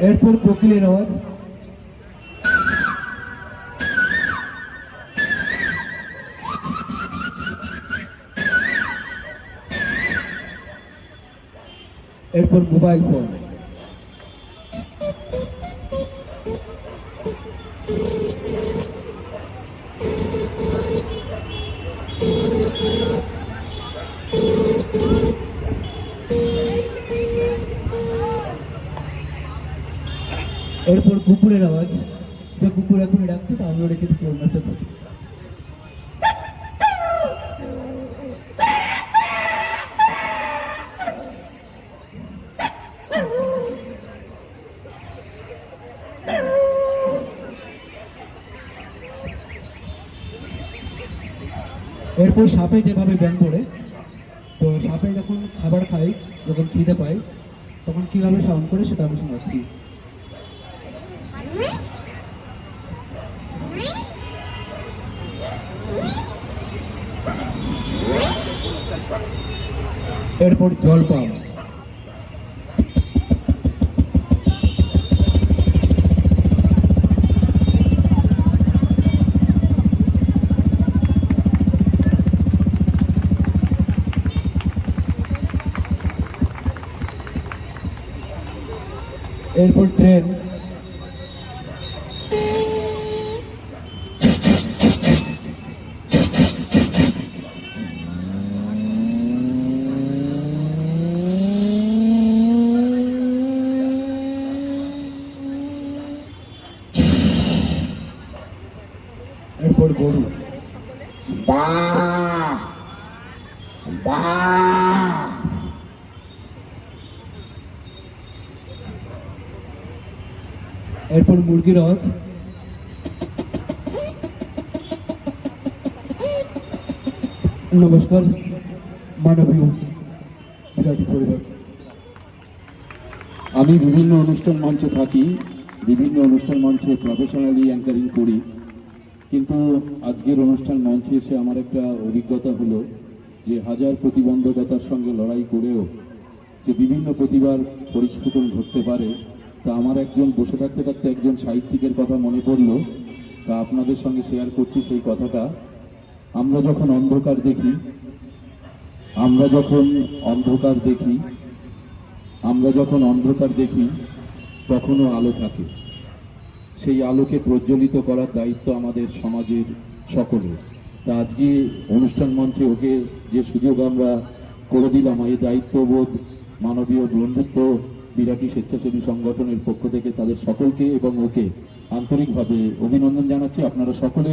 এরপর কোকিলের আওয়াজ, এরপর মোবাইল ফোন, এরপর কুকুরের আওয়াজ, যে কুকুর এখনই ডাকছে তা আমরা রেখে দিচ্ছি ওনার সাথে। এরপর সাপে যেভাবে ব্যায়াম করে, তো সাপে যখন খাবার খায়, যখন খিদে পায়, তখন কিভাবে সাউন্ড করে সেটা আমি শোনাচ্ছি। এরপর জল পাওয়া, এরপর ট্রেন, এরপর গরু, এরপর মুরগির আওয়াজ, নমস্কার মানবীয় বিরাটি পরিবার। আমি বিভিন্ন অনুষ্ঠান মঞ্চে থাকি, বিভিন্ন অনুষ্ঠান মঞ্চে প্রফেশনালি অ্যাঙ্কারিং করি, কিন্তু আজকের অনুষ্ঠান মঞ্চে এসে আমার একটা অভিজ্ঞতা হলো যে হাজার প্রতিবন্ধকতার সঙ্গে লড়াই করেও যে বিভিন্ন প্রতিভার পরিস্ফুটন ঘটতে পারে, তা আমার একজন বসে থাকতে থাকতে একজন সাহিত্যিকের কথা মনে পড়লো, তা আপনাদের সঙ্গে শেয়ার করছি সেই কথাটা। আমরা যখন অন্ধকার দেখি, আমরা যখন অন্ধকার দেখি, আমরা যখন অন্ধকার দেখি তখনও আলো থাকে। সেই আলোকে প্রজ্বলিত করার দায়িত্ব আমাদের সমাজের সকলের। তা আজকে অনুষ্ঠান মঞ্চে ওকে যে সুযোগ আমরা করে দিলাম, এই দায়িত্ববোধ মানবীয় বন্ধুত্ব বিরাটি স্বেচ্ছাসেবী সংগঠনের পক্ষ থেকে তাদের সকলকে এবং ওকে আন্তরিকভাবে অভিনন্দন জানাচ্ছি। আপনারা সকলে